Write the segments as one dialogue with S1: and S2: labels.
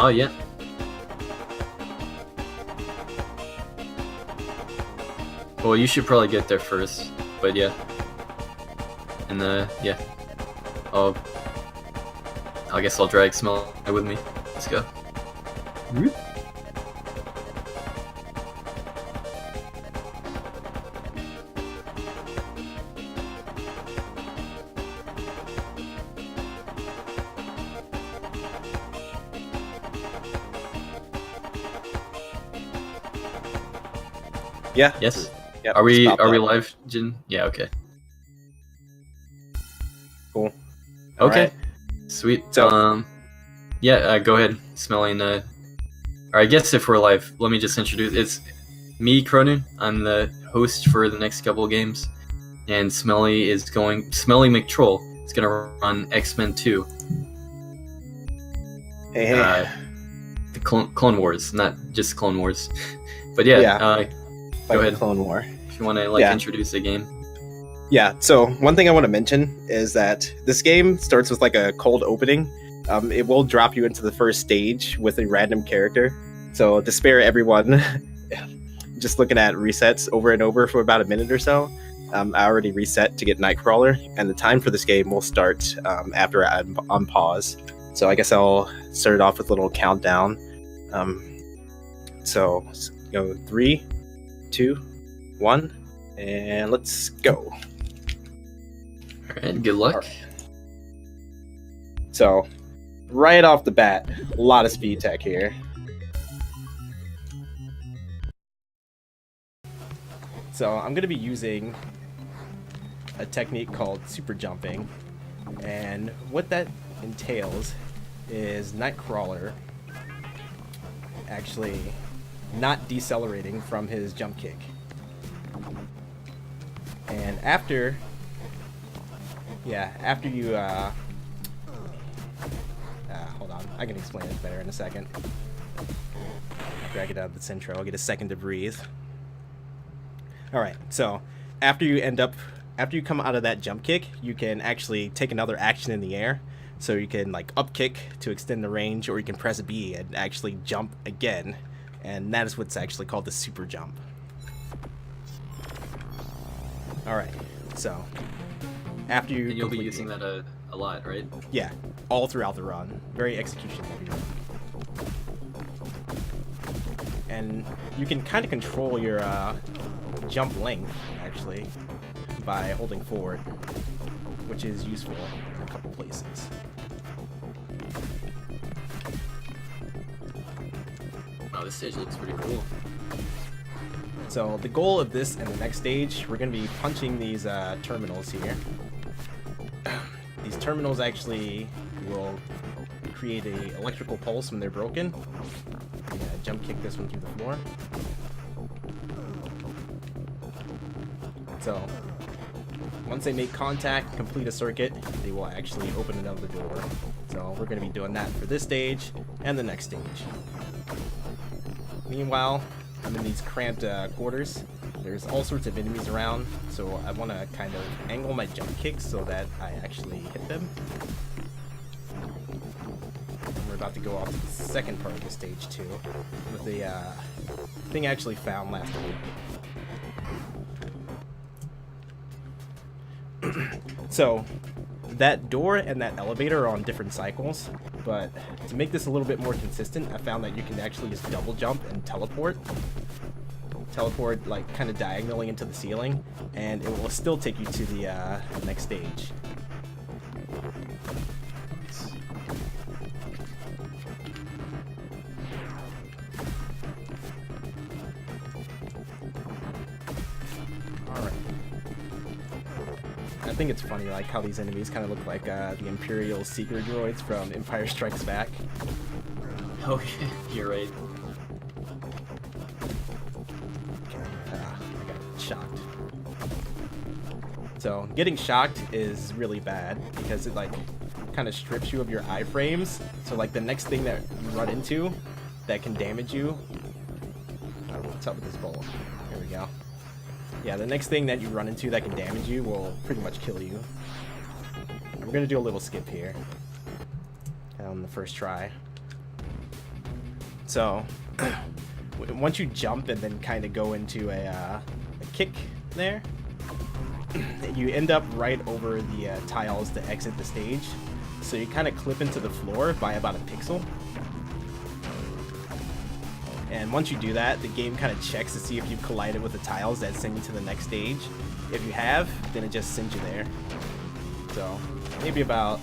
S1: Oh yeah. Well, you should probably get there first, but yeah. And yeah. Oh, I guess I'll drag Smell with me. Let's go.
S2: Yeah.
S1: Yes.
S2: Yep,
S1: Are we
S2: stop that.
S1: live, Jin? Yeah. Okay.
S2: Cool.
S1: Okay.
S2: Alright.
S1: Sweet.
S2: So-
S1: Yeah. Go ahead, Smelling. Or I guess if we're live, let me just introduce. It's me, Cronin. I'm the host for the next couple of games, and Smelly McTroll is gonna run X-Men 2.
S2: Hey.
S1: The Clone Wars, not just Clone Wars. But yeah. Go ahead.
S2: Clone War.
S1: If you want to introduce the game.
S2: Yeah, so one thing I want to mention is that this game starts with like a cold opening. It will drop you into the first stage with a random character. So to spare everyone just looking at resets over and over for about a minute or so, I already reset to get Nightcrawler, and the time for this game will start after I'm on pause. So I guess I'll start it off with a little countdown. So go 3, 2, 1, and let's go.
S1: Alright, good luck.
S2: So, right off the bat, a lot of speed tech here. So, I'm going to be using a technique called super jumping, and what that entails is Nightcrawler actually not decelerating from his jump kick. And after you hold on, I can explain it better in a second. After I get out of this intro, I'll get a second to breathe. Alright, so after you come out of that jump kick, you can actually take another action in the air. So you can like up kick to extend the range, or you can press B and actually jump again. And that is what's actually called the super jump. Alright, so after you...
S1: And you'll be using that a lot, right?
S2: Yeah, all throughout the run. Very execution heavy run. And you can kind of control your jump length, actually, by holding forward, which is useful in a couple places.
S1: Wow, this stage looks pretty cool.
S2: So the goal of this and the next stage, we're going to be punching these terminals here. These terminals actually will create a electrical pulse when they're broken. I'm gonna jump kick this one through the floor. So once they make contact, complete a circuit, they will actually open another door. So we're going to be doing that for this stage and the next stage. Meanwhile, I'm in these cramped quarters. There's all sorts of enemies around, so I want to kind of angle my jump kicks so that I actually hit them. And we're about to go off to the second part of the stage 2 with the thing I actually found last week. So that door and that elevator are on different cycles, but to make this a little bit more consistent, I found that you can actually just double jump and teleport like kind of diagonally into the ceiling, and it will still take you to the next stage. Alright. I think it's funny like how these enemies kind of look like the Imperial Seeker droids from Empire Strikes Back.
S1: Oh, you're right.
S2: Shocked. So getting shocked is really bad because it like kind of strips you of your iframes. So like the next thing that you run into that can damage you. What's up with this bowl? Here we go. Yeah, the next thing that you run into that can damage you will pretty much kill you. And we're gonna do a little skip here on the first try. So once you jump and then kind of go into a kick there, you end up right over the tiles to exit the stage. So you kind of clip into the floor by about a pixel. And once you do that, the game kind of checks to see if you've collided with the tiles that send you to the next stage. If you have, then it just sends you there. So maybe about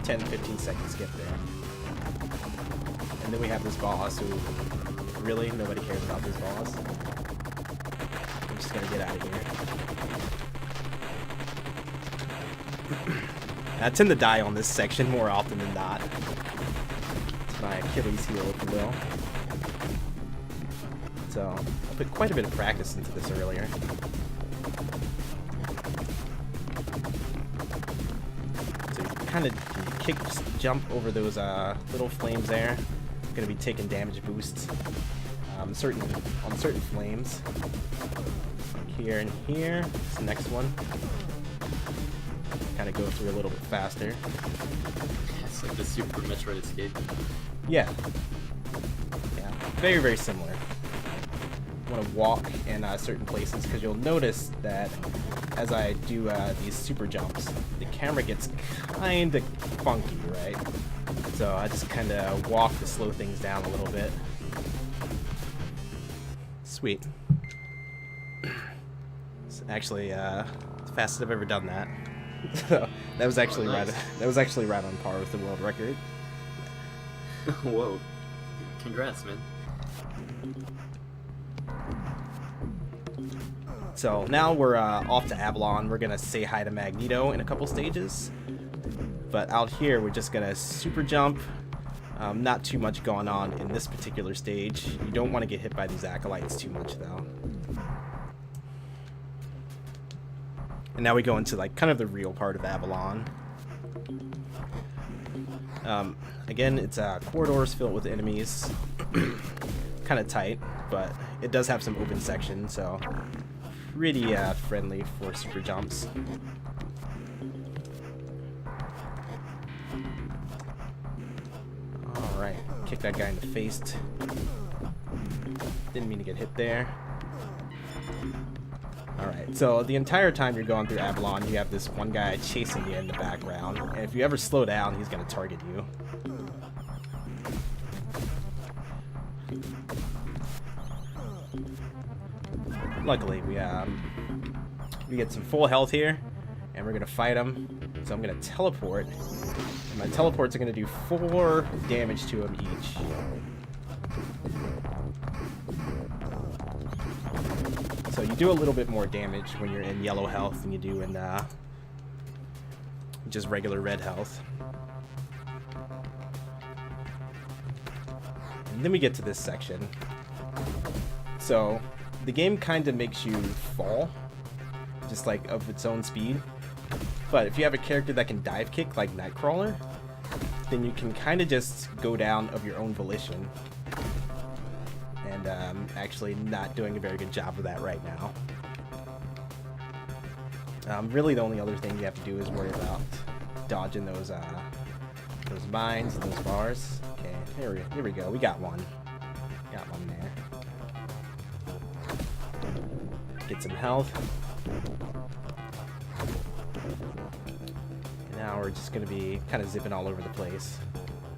S2: 10-15 seconds skip there. And then we have this boss who, really, nobody cares about this boss. I'm just gonna get out of here. I tend to die on this section more often than not. It's my Achilles heel, if you will. So, I put quite a bit of practice into this earlier. So you kind of kick, jump over those little flames there. Going to be taking damage boosts on certain flames. Like here and here. This next one. Kind of go through a little bit faster.
S1: It's like the Super Metroid Escape.
S2: Yeah. Yeah. Very, very similar. Want to walk in certain places because you'll notice that as I do these super jumps, the camera gets kind of funky, right? So I just kind of walk to slow things down a little bit. Sweet. It's actually the fastest I've ever done that. So that was actually right on par with the world record.
S1: Whoa! Congrats, man.
S2: So now we're off to Avalon. We're gonna say hi to Magneto in a couple stages. But out here, we're just gonna super jump. Not too much going on in this particular stage. You don't want to get hit by these acolytes too much, though. And now we go into like kind of the real part of Avalon. Again, it's corridors filled with enemies. Kind of tight, but it does have some open sections, so pretty friendly for super jumps. Alright, kick that guy in the face. Didn't mean to get hit there. Alright, so the entire time you're going through Avalon, you have this one guy chasing you in the background, and if you ever slow down, he's going to target you. Luckily, we get some full health here, and we're gonna fight him. So I'm gonna teleport, and my teleports are gonna do 4 damage to him each. So you do a little bit more damage when you're in yellow health than you do in just regular red health. And then we get to this section. So the game kind of makes you fall, just like of its own speed. But if you have a character that can dive kick like Nightcrawler, then you can kind of just go down of your own volition. And actually not doing a very good job of that right now. Really the only other thing you have to do is worry about dodging those mines and those bars. Okay, here we go. We got one. Got one there. Get some health. And now we're just going to be kind of zipping all over the place.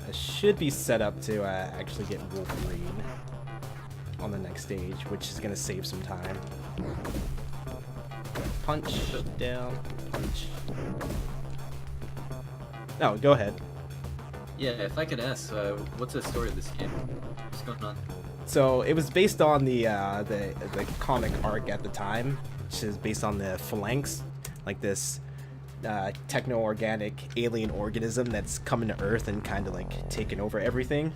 S2: I should be set up to actually get Wolverine on the next stage, which is going to save some time. Punch, down, punch. No, go ahead.
S1: Yeah, if I could ask, what's the story of this game? What's going on?
S2: So it was based on the comic arc at the time, which is based on the Phalanx, like this techno-organic alien organism that's coming to Earth and kind of like taking over everything.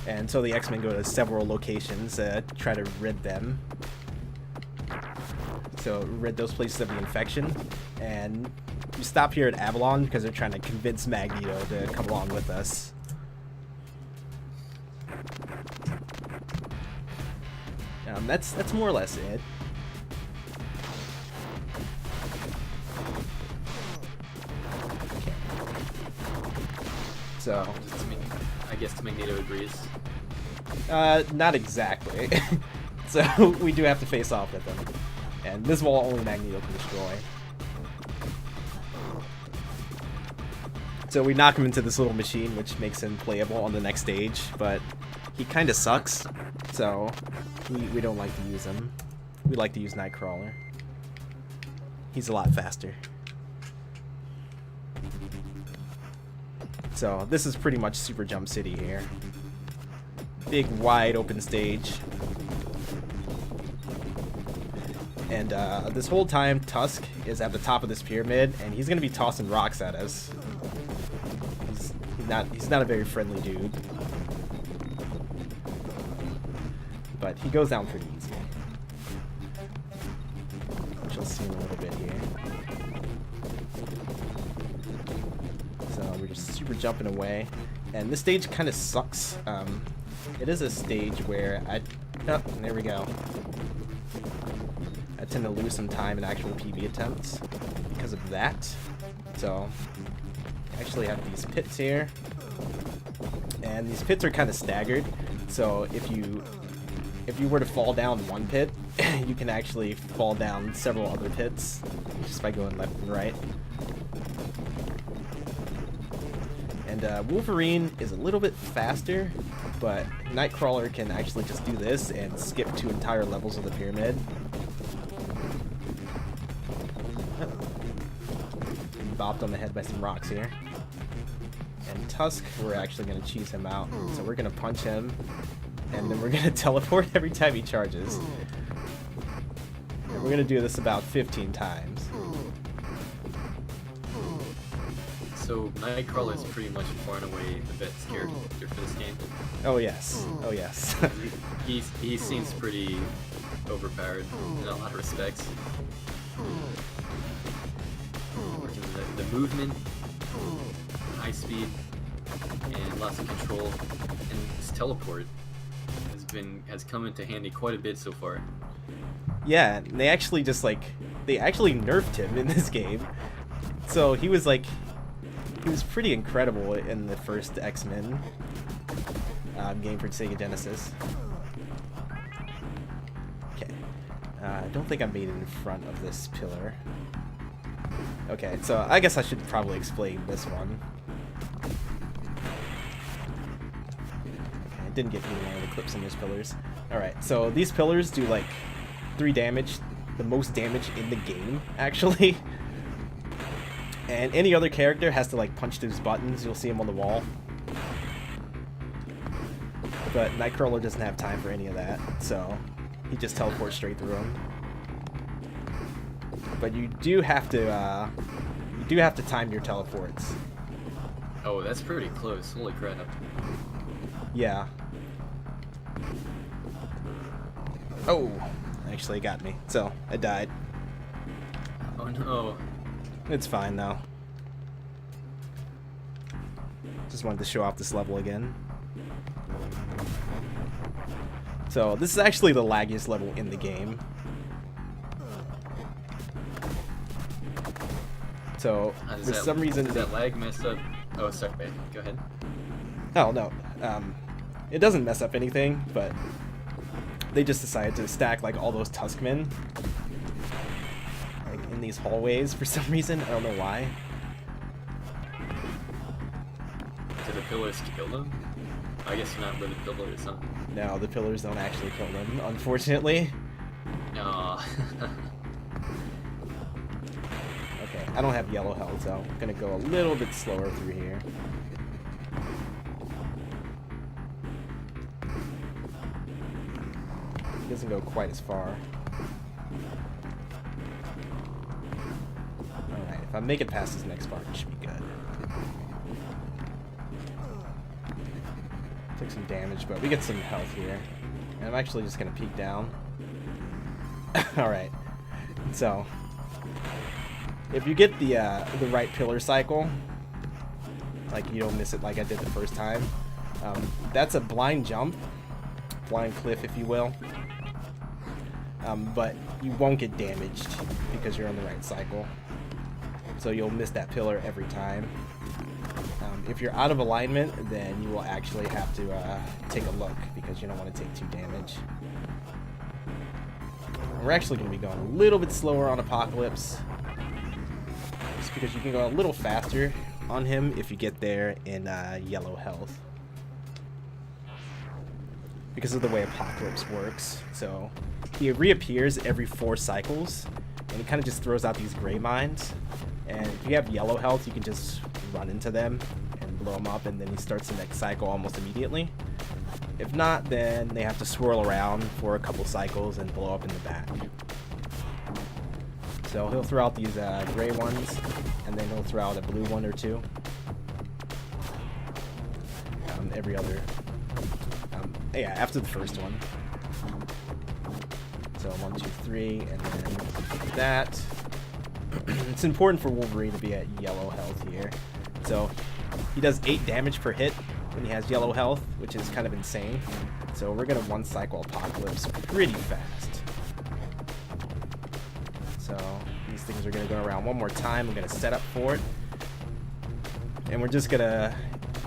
S2: And so the X-Men go to several locations to try to rid them. So rid those places of the infection. And we stop here at Avalon because they're trying to convince Magneto to come along with us. That's more or less it. So,
S1: I guess Magneto agrees.
S2: not exactly. So we do have to face off with him, and this wall only Magneto can destroy. So we knock him into this little machine, which makes him playable on the next stage, but he kind of sucks, so we don't like to use him. We like to use Nightcrawler. He's a lot faster. So this is pretty much Super Jump City here. Big, wide open stage. And this whole time, Tusk is at the top of this pyramid, and he's going to be tossing rocks at us. He's not a very friendly dude. But he goes down pretty easy. Which you'll see in a little bit here. So we're just super jumping away. And this stage kind of sucks. It is a stage where oh, there we go. I tend to lose some time in actual PB attempts because of that. So I actually have these pits here. And these pits are kind of staggered. So if you were to fall down one pit, you can actually fall down several other pits just by going left and right. And Wolverine is a little bit faster, but Nightcrawler can actually just do this and skip 2 entire levels of the pyramid. Bopped on the head by some rocks here. And Tusk, we're actually going to cheese him out. So we're going to punch him, and then we're going to teleport every time he charges. And we're going to do this about 15 times.
S1: So Nightcrawler is pretty much far and away the best character for this game.
S2: Oh yes, oh yes.
S1: he seems pretty overpowered in a lot of respects. The movement, high speed, and lots of control, and his teleport has come into handy quite a bit so far.
S2: Yeah, and they actually nerfed him in this game. So he was pretty incredible in the first X-Men game for Sega Genesis. Okay, I don't think I made it in front of this pillar. Okay, so I guess I should probably explain this one. Okay, I didn't get any one of the clips on these pillars. Alright, so these pillars do like 3 damage, the most damage in the game, actually. And any other character has to like punch those buttons. You'll see him on the wall. But Nightcrawler doesn't have time for any of that, so he just teleports straight through them. But you do have to time your teleports.
S1: Oh, that's pretty close. Holy crap.
S2: Yeah. Oh, actually it got me. So I died.
S1: Oh no.
S2: It's fine though. Just wanted to show off this level again. So this is actually the laggiest level in the game. So for some reason,
S1: does that lag mess up? Oh, sorry. Go ahead.
S2: Oh no, it doesn't mess up anything, but they just decided to stack like all those Tuskmen like in these hallways for some reason. I don't know why.
S1: Did the pillars kill them? I guess not with the pillars, huh?
S2: No, the pillars don't actually kill them, unfortunately.
S1: No.
S2: Okay, I don't have yellow health, so I'm gonna go a little bit slower through here. It doesn't go quite as far. Alright, if I make it past this next part, it should be good. Took some damage, but we get some health here. And I'm actually just gonna peek down. Alright, so if you get the right pillar cycle, like you don't miss it like I did the first time, that's a blind jump, blind cliff if you will, but you won't get damaged because you're on the right cycle. so you'll miss that pillar every time. If you're out of alignment, then you will actually have to take a look because you don't want to take 2 damage. We're actually going to be going a little bit slower on Apocalypse, just because you can go a little faster on him if you get there in yellow health. Because of the way Apocalypse works. So he reappears every 4 cycles, and he kind of just throws out these gray mines. And if you have yellow health, you can just run into them and blow them up, and then he starts the next cycle almost immediately. If not, then they have to swirl around for a couple cycles and blow up in the back. So he'll throw out these gray ones, and then he'll throw out a blue one or 2. Every other... yeah, after the first one. So 1, 2, 3, and then that. It's important for Wolverine to be at yellow health here. So he does 8 damage per hit when he has yellow health, which is kind of insane. So we're gonna 1 cycle Apocalypse pretty fast. So these things are gonna go around one more time. I'm gonna set up for it, and we're just gonna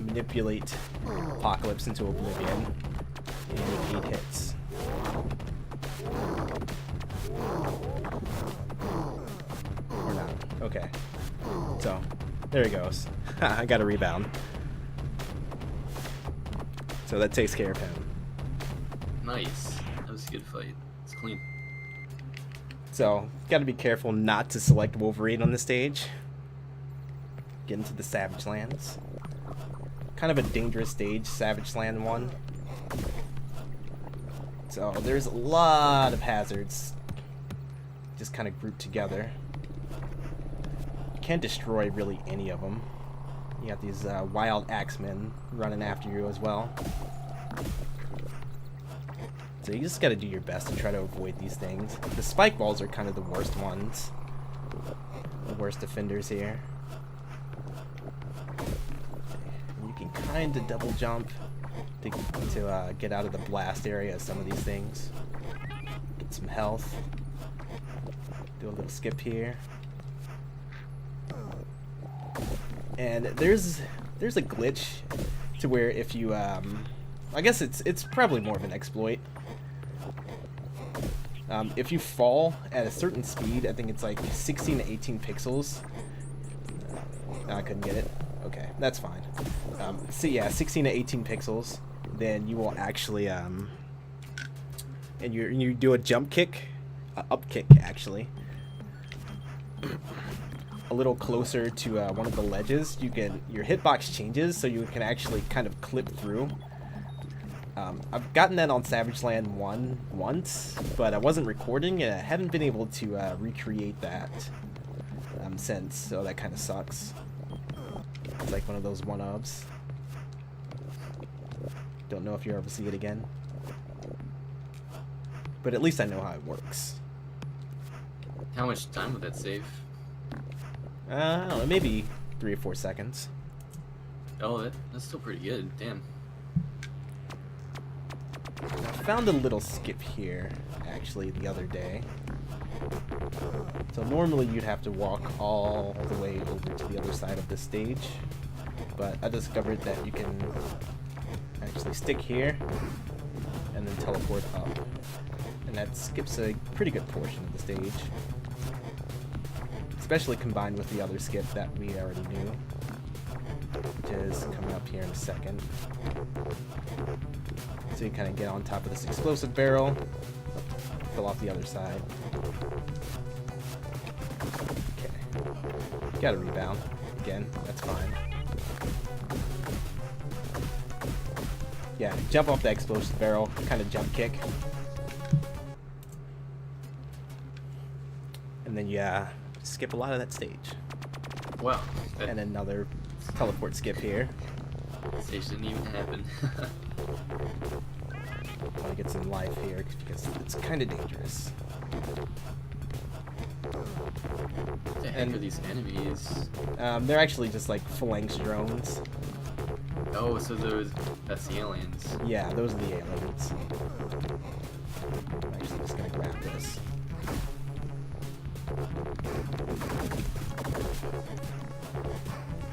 S2: manipulate Apocalypse into oblivion in 8 hits. Or not. Okay. So, there he goes. I got a rebound. So that takes care of him.
S1: Nice. That was a good fight. It's clean.
S2: So, gotta be careful not to select Wolverine on the stage. Get into the Savage Lands. Kind of a dangerous stage, Savage Land 1. So there's a lot of hazards just kind of grouped together. You can't destroy really any of them. You got these wild axemen running after you as well. So you just got to do your best to try to avoid these things. The spike balls are kind of the worst ones. The worst offenders here. You can kind of double jump to get out of the blast area of some of these things. Get some health. Do a little skip here. And there's a glitch to where if you I guess it's probably more of an exploit. If you fall at a certain speed, I think it's like 16 to 18 pixels. I couldn't get it. Okay, that's fine. So yeah, 16 to 18 pixels. Then you will actually and you do a jump kick, up kick actually, a little closer to one of the ledges. Your hitbox changes, so you can actually kind of clip through. I've gotten that on Savage Land 1 once, but I wasn't recording and I haven't been able to recreate that since, so that kind of sucks. It's like one of those one-ups. Don't know if you'll ever see it again. But at least I know how it works.
S1: How much time would that save?
S2: I don't know, maybe 3 or 4 seconds.
S1: Oh, that's still pretty good. Damn.
S2: I found a little skip here, actually, the other day. So normally you'd have to walk all the way over to the other side of the stage. But I discovered that you can actually stick here and then teleport up. And that skips a pretty good portion of the stage. Especially combined with the other skip that we already knew, which is coming up here in a second. So you kind of get on top of this explosive barrel, fill off the other side. Okay. Got a rebound. Again, that's fine. Yeah, jump off the explosive barrel, kind of jump kick. And then skip a lot of that stage.
S1: Wow.
S2: And another teleport skip here.
S1: Stage didn't even happen.
S2: I want to get some life here because it's kind of dangerous.
S1: What the heck are these enemies?
S2: They're actually just like phalanx drones.
S1: Oh, so that's the aliens.
S2: Yeah, those are the aliens. I'm actually just gonna grab this.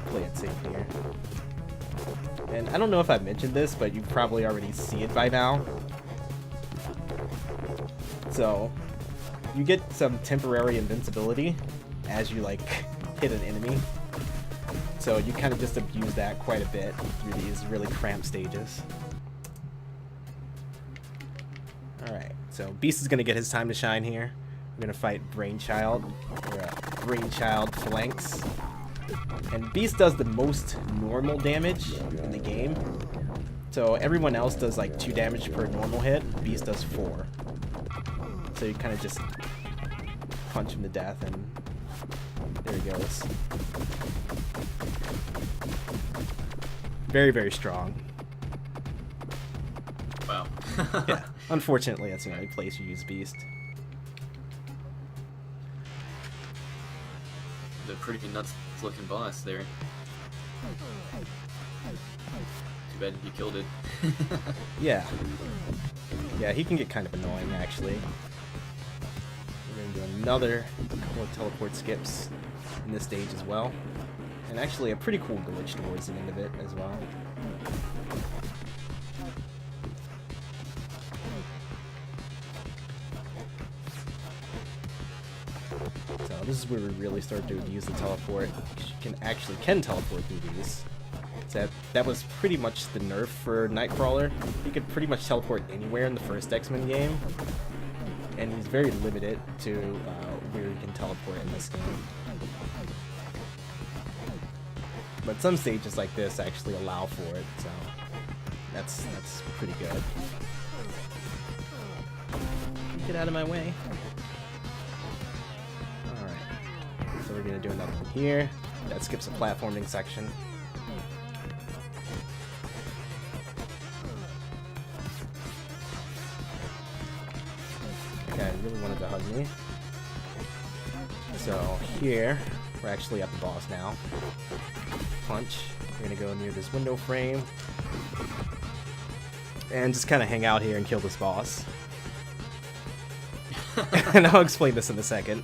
S2: Play it safe here. And I don't know if I mentioned this, but you probably already see it by now. So, you get some temporary invincibility as you, like, hit an enemy. So you kind of just abuse that quite a bit through these really cramped stages. Alright, so Beast is going to get his time to shine here. We're going to fight Brainchild, or Brainchild Phalanx. And Beast does the most normal damage in the game. So everyone else does like 2 damage per normal hit. Beast does 4. So you kind of just punch him to death, and there he goes. Very, very strong.
S1: Wow.
S2: Yeah, unfortunately, that's the only place you use Beast.
S1: The pretty nuts looking boss there. Too bad you killed it.
S2: Yeah. Yeah, he can get kind of annoying, actually. We're going to do another couple of teleport skips in this stage as well. And actually a pretty cool glitch towards the end of it as well. So this is where we really start to use the teleport. You can teleport through these. So that was pretty much the nerf for Nightcrawler. You could pretty much teleport anywhere in the first X-Men game. And he's very limited to where he can teleport in this game. But some stages like this actually allow for it, so that's pretty good. Get out of my way. Alright, so we're gonna do another one here. That skips a platforming section. Okay, really wanted to hug me. So here, we're actually at the boss now. Punch. We're gonna go near this window frame and just kind of hang out here and kill this boss. And I'll explain this in a second.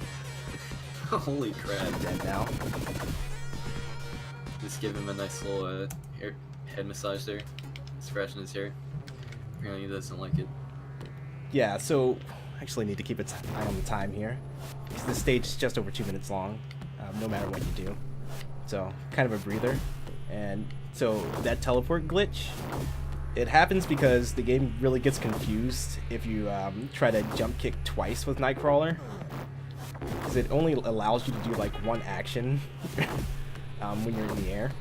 S1: Holy crap.
S2: I'm dead now.
S1: Just give him a nice little head massage there. Scratching his hair. Apparently he doesn't like it.
S2: Yeah, so I actually need to keep an eye on the time here, because this stage is just over 2 minutes long, no matter what you do. So, kind of a breather. And so that teleport glitch, it happens because the game really gets confused if you try to jump kick twice with Nightcrawler, because it only allows you to do like one action when you're in the air.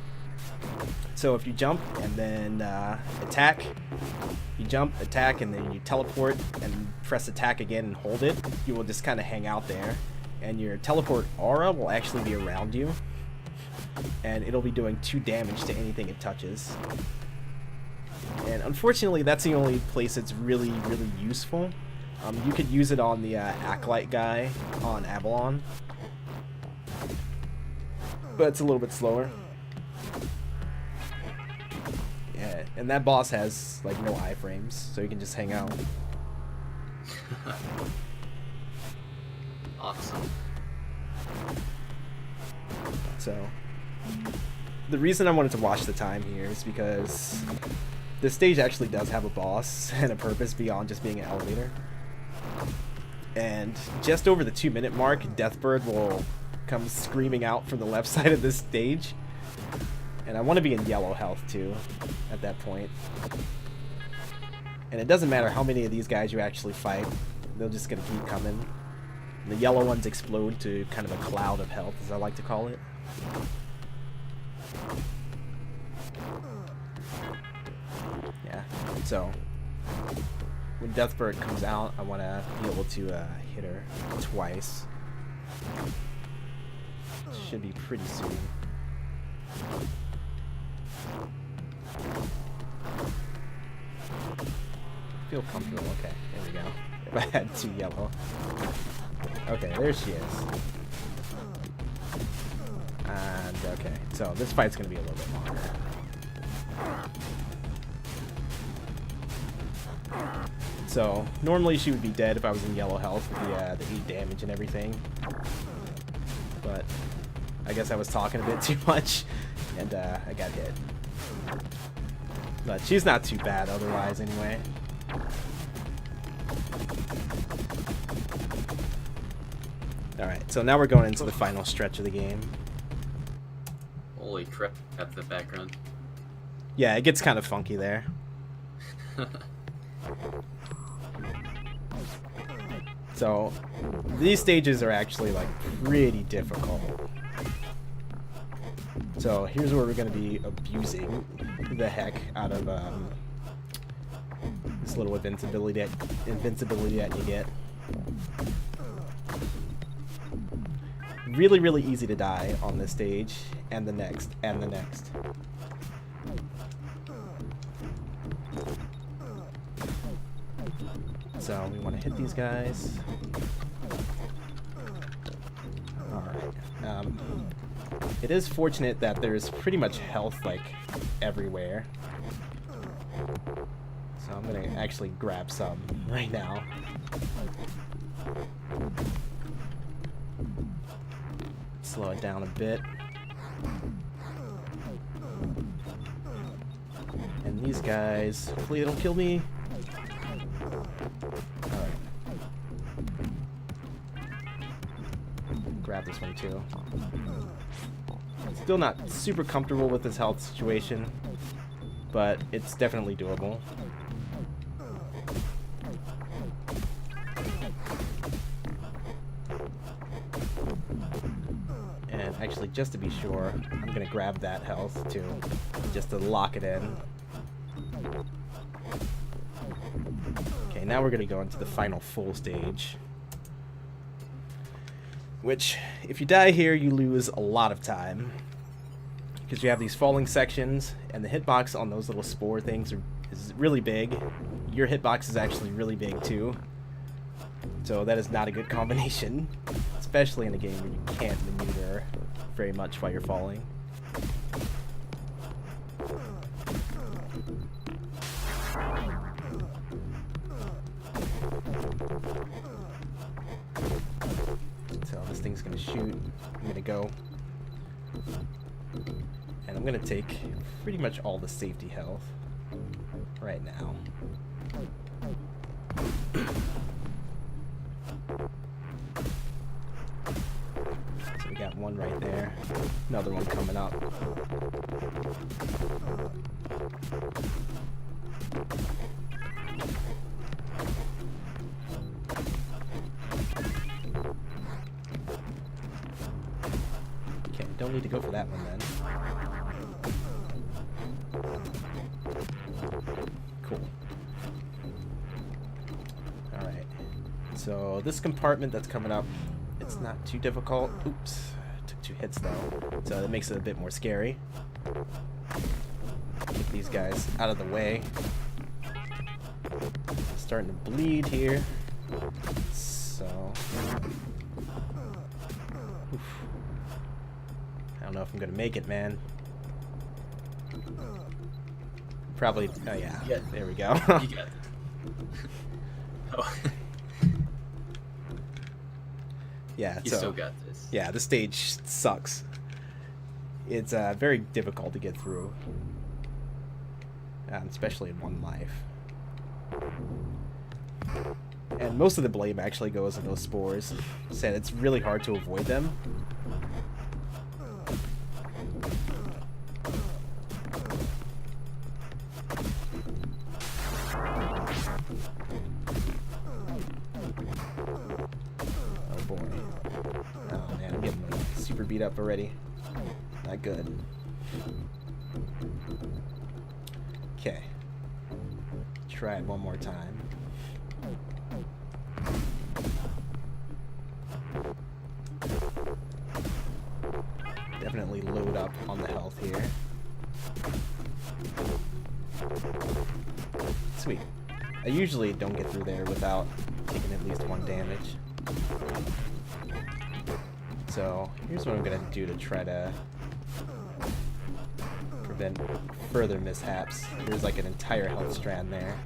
S2: So if you jump and then attack, you jump, attack, and then you teleport and press attack again and hold it, you will just kind of hang out there, and your teleport aura will actually be around you, and it'll be doing 2 damage to anything it touches. And unfortunately, that's the only place it's really, really useful. You could use it on the Acolyte guy on Avalon, but it's a little bit slower. Yeah, and that boss has like no iframes, so you can just hang out.
S1: Awesome.
S2: So the reason I wanted to watch the time here is because this stage actually does have a boss and a purpose beyond just being an elevator. And just over the 2-minute mark, Deathbird will come screaming out from the left side of this stage. And I want to be in yellow health too at that point. And it doesn't matter how many of these guys you actually fight, they're just going to keep coming. And the yellow ones explode to kind of a cloud of health, as I like to call it. Yeah, so when Deathbird comes out, I want to be able to hit her twice. Should be pretty soon. Feel comfortable. Okay, there we go. If I had 2 yellow. Okay, there she is. And okay, so this fight's gonna be a little bit longer. So normally she would be dead if I was in yellow health with the 8 damage and everything. But I guess I was talking a bit too much, and I got hit. But she's not too bad otherwise anyway. Alright, so now we're going into the final stretch of the game.
S1: Holy crap, at the background.
S2: Yeah, it gets kind of funky there. So, these stages are actually, like, pretty difficult. So, here's where we're going to be abusing the heck out of this little invincibility that you get. Really, really easy to die on this stage, and the next, and the next. So we want to hit these guys. Alright. It is fortunate that there's pretty much health, like, everywhere. So I'm going to actually grab some right now. Slow it down a bit. And these guys, hopefully they don't kill me. Alright. Grab this one too. Still not super comfortable with this health situation, but it's definitely doable. And actually, just to be sure, I'm gonna grab that health too, just to lock it in. Okay, now we're gonna go into the final full stage. Which, if you die here, you lose a lot of time. Because you have these falling sections, and the hitbox on those little spore things is really big. Your hitbox is actually really big too. So that is not a good combination. Especially in a game where you can't maneuver very much while you're falling. So this thing's gonna shoot. I'm gonna go. And I'm gonna take pretty much all the safety health right now. So we got one right there, another one coming up. Okay, don't need to go for that one then. Cool. Alright. So this compartment that's coming up, it's not too difficult. Oops. Took 2 hits though. So that makes it a bit more scary. Get these guys out of the way. Starting to bleed here. So... Oof. I don't know if I'm gonna make it, man. Probably. Oh yeah. There we go.
S1: You got it. Oh.
S2: Yeah.
S1: You
S2: so,
S1: still got this.
S2: Yeah, the stage sucks. It's very difficult to get through, especially in one life. And most of the blame actually goes in those spores. Said it's really hard to avoid them. Oh boy. Oh man, I'm getting super beat up already. Not good. Okay. Try it one more time. Definitely load up on the health here. Sweet. I usually don't get through there without taking at least 1 damage. So here's what I'm gonna do to try to prevent further mishaps. There's like an entire health strand there.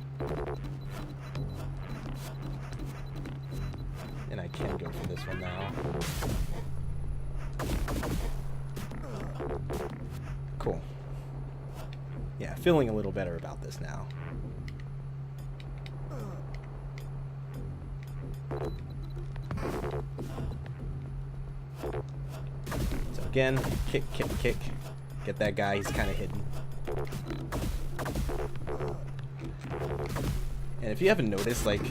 S2: can go for this one now. Cool. Yeah, feeling a little better about this now. So again, kick, kick, kick. Get that guy, he's kind of hidden. And if you haven't noticed, like,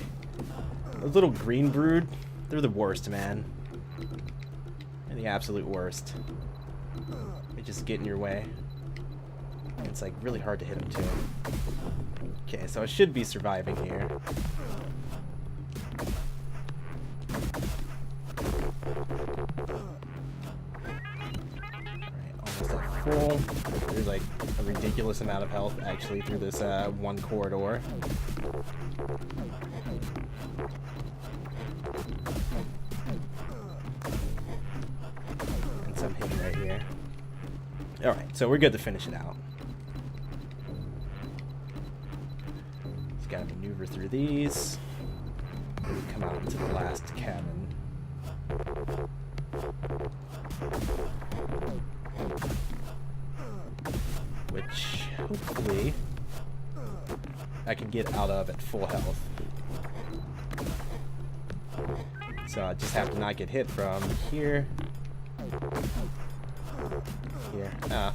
S2: those little green brood, they're the worst, man. They're the absolute worst. They just get in your way. It's like really hard to hit them too. Okay, so I should be surviving here. Alright, almost at full. There's like a ridiculous amount of health actually through this one corridor. And some hidden right here. Alright, so we're good to finish it out. Just gotta maneuver through these. Then we come out into the last cabin. Which, hopefully, I can get out of at full health. So I just have to not get hit from here. Here. Ah,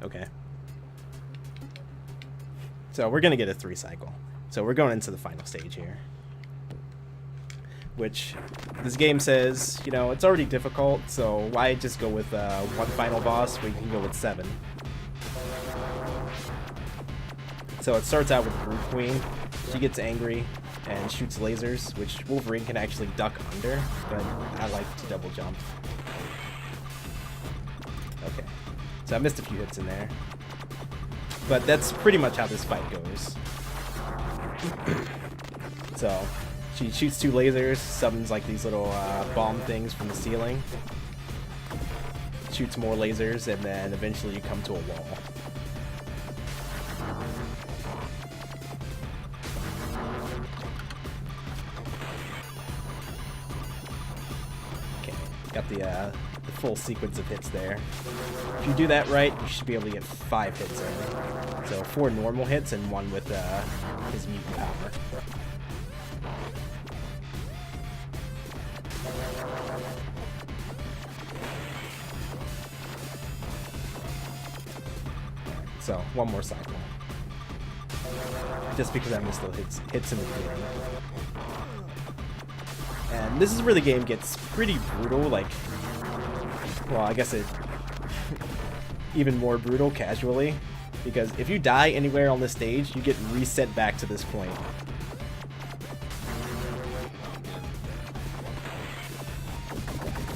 S2: okay. So we're gonna get a 3 cycle. So we're going into the final stage here. Which, this game says, you know, it's already difficult, so why just go with one final boss where you can go with 7? So it starts out with Brood Queen. She gets angry and shoots lasers, which Wolverine can actually duck under, but I like to double jump. Okay, so I missed a few hits in there. But that's pretty much how this fight goes. So, she shoots 2 lasers, summons like these little bomb things from the ceiling, shoots more lasers, and then eventually you come to a wall. Okay, got the full sequence of hits there. If you do that right, you should be able to get 5 hits in. So 4 normal hits and 1 with his mutant power. So, 1 more cycle. Just because I missed those hits in the beginning. And this is where the game gets pretty brutal, like, well, I guess it even more brutal casually, because if you die anywhere on this stage, you get reset back to this point.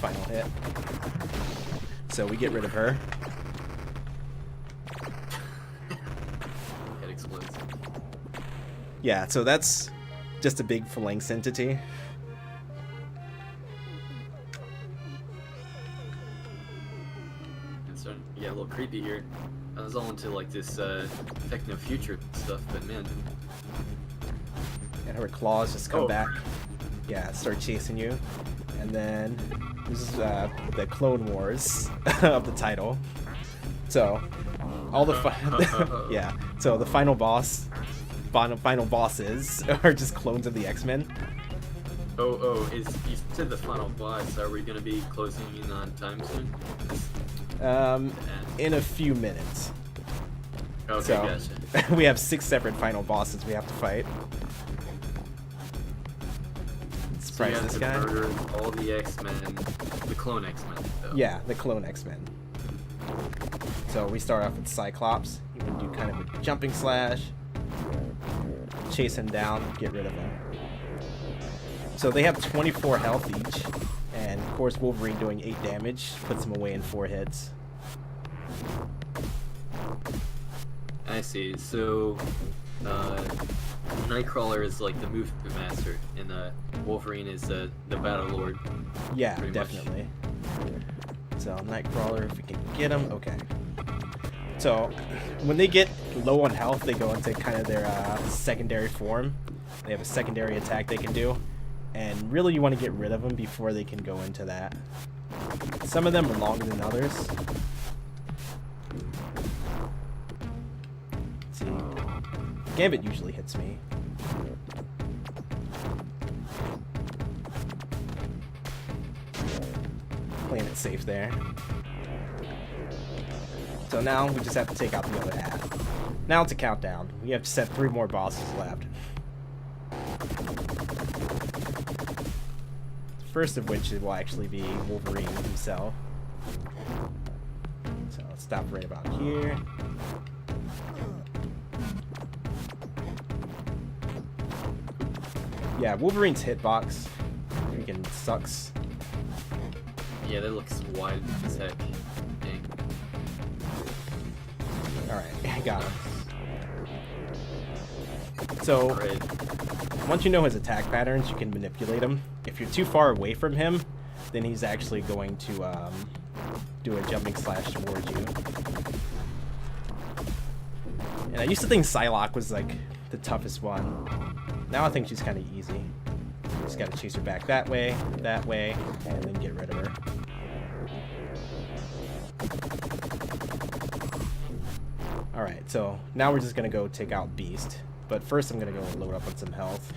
S2: Final hit. So we get rid of her.
S1: Head explodes.
S2: Yeah, so that's just a big phalanx entity.
S1: It's starting to get a little creepy here. I was all into like this techno future stuff, but man.
S2: And her claws just come back. Yeah, start chasing you. And then this is the Clone Wars of the title. So all the yeah. So the final bosses are just clones of the X-Men.
S1: Oh, you said the final boss. Are we gonna be closing in on time soon?
S2: In a few minutes.
S1: Okay,
S2: So
S1: gotcha.
S2: we have 6 separate final bosses we have to fight.
S1: So you
S2: Surprise
S1: have
S2: this
S1: to
S2: guy.
S1: murder all the X-Men, the clone X-Men, though.
S2: Yeah, the clone X-Men. So we start off with Cyclops. You can do kind of a jumping slash, chase him down, get rid of him. So they have 24 health each, and of course Wolverine doing 8 damage puts him away in 4 hits.
S1: I see. So, Nightcrawler is like the movement master, and Wolverine is the Battle Lord.
S2: Yeah,
S1: Pretty much.
S2: definitely. So Nightcrawler, if we can get him, okay. So when they get low on health, they go into kind of their secondary form. They have a secondary attack they can do,
S3: and really you want to get rid of them before they can go into that. Some of them are longer than others. Let's see. Gambit usually hits me. Playing it safe there. So now we just have to take out the other half. Now it's a countdown. We have to set 3 more bosses left. First of which will actually be Wolverine himself. So let's stop right about here. Yeah, Wolverine's hitbox freaking sucks.
S1: Yeah, that looks wide as heck. Dang.
S3: Alright, I got him. So,
S1: Great.
S3: once you know his attack patterns, you can manipulate him. If you're too far away from him, then he's actually going to do a jumping slash towards you. And I used to think Psylocke was like the toughest one. Now I think she's kind of easy. You just gotta chase her back that way, and then get rid of her. Alright, so now we're just gonna go take out Beast. But first I'm gonna go load up on some health.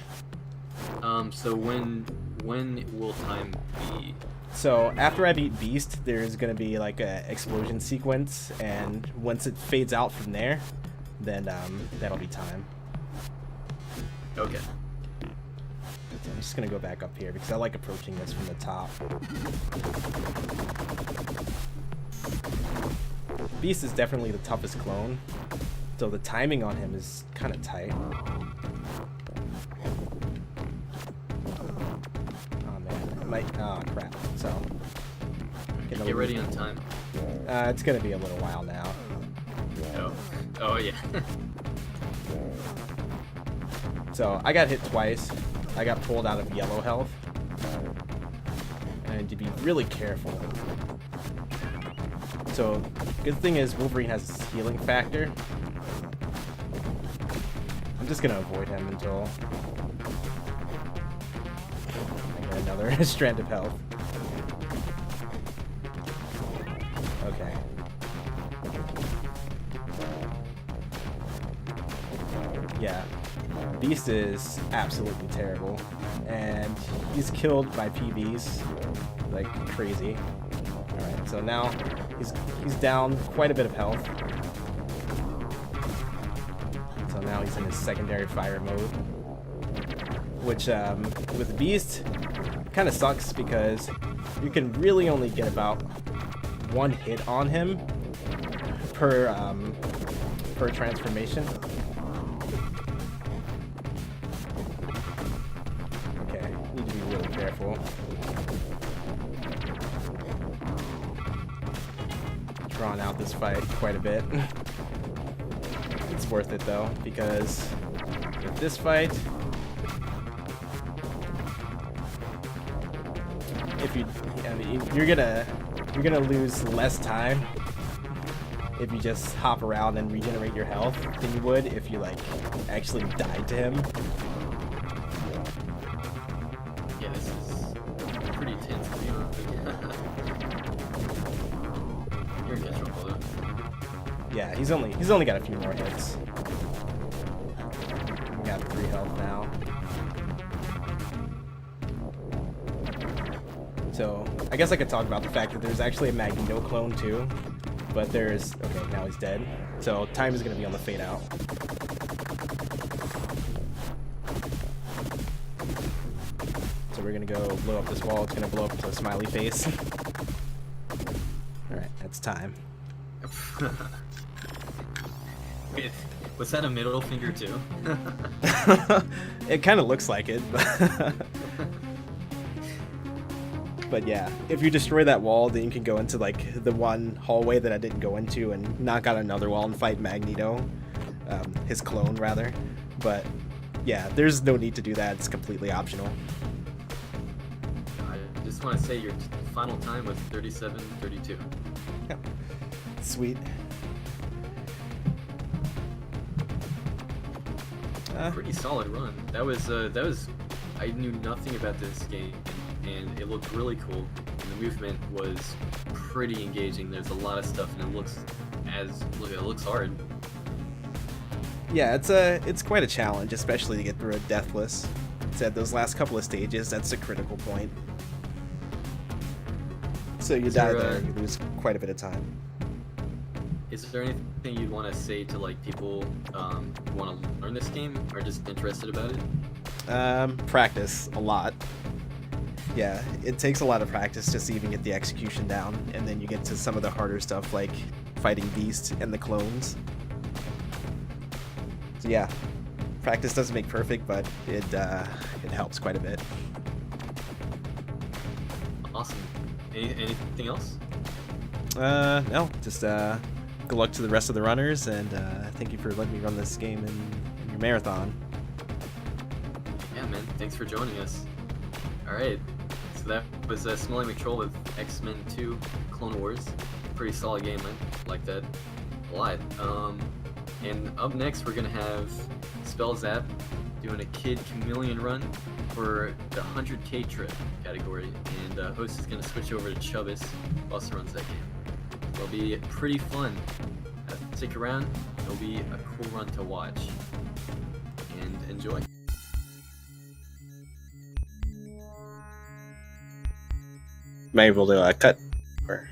S1: So when will time be?
S3: So after I beat Beast, there's gonna be like a explosion sequence, and once it fades out from there, then that'll be time.
S1: Okay.
S3: So I'm just gonna go back up here because I like approaching this from the top. Beast is definitely the toughest clone, so the timing on him is kind of tight. Oh man, it might. Oh crap. So
S1: Get ready on time.
S3: it's gonna be a little while now.
S1: Oh yeah.
S3: So I got hit twice. I got pulled out of yellow health. And to be really careful. So, good thing is Wolverine has his healing factor. I'm just gonna avoid him until I get another strand of health. Okay. Yeah. Beast is absolutely terrible, and he's killed by PBs like crazy. Alright, so now he's down quite a bit of health. So now he's in his secondary fire mode, which with Beast kind of sucks because you can really only get about 1 hit on him per transformation. Need to be really careful. Drawn out this fight quite a bit. It's worth it though, because with this fight, you're gonna lose less time if you just hop around and regenerate your health than you would if you like actually died to him.
S1: Yeah, this is pretty tense to be honest. You're in control though.
S3: Yeah, he's only got a few more hits. We got 3 health now. So I guess I could talk about the fact that there's actually a Magneto clone too, but there's okay, now he's dead. So time is gonna be on the fade out. So we're gonna go blow up this wall. It's gonna blow up into a smiley face. All right, that's time.
S1: Wait, was that a middle finger too?
S3: It kind of looks like it, but yeah, if you destroy that wall, then you can go into like the one hallway that I didn't go into and knock out another wall and fight Magneto, his clone rather. But yeah, there's no need to do that. It's completely optional.
S1: I just want to say your final time was 37:32.
S3: Yep. Sweet.
S1: Pretty solid run. That was I knew nothing about this game, and it looked really cool. And the movement was pretty engaging. There's a lot of stuff, and it looks hard.
S3: Yeah, it's quite a challenge, especially to get through it deathless. It's at those last couple of stages, that's a critical point. So you die there, you lose quite a bit of time.
S1: Is there anything you'd want to say to like people who want to learn this game or just interested about it?
S3: Practice a lot. Yeah, it takes a lot of practice just to even get the execution down, and then you get to some of the harder stuff like fighting Beast and the clones. So yeah, practice doesn't make perfect, but it helps quite a bit.
S1: Awesome. Anything else?
S3: No, just good luck to the rest of the runners, and thank you for letting me run this game in your marathon.
S1: Yeah, man. Thanks for joining us. All right. So that was Smelly McTroll with X-Men 2 Clone Wars. Pretty solid game. I like that a lot. And up next, we're gonna have Spellzap doing a Kid Chameleon run for the 100K trip category, and host is gonna switch over to Chubbis, who also runs that game. It'll be pretty fun. Stick around. It'll be a cool run to watch. And enjoy.
S2: Am I able to cut? Or...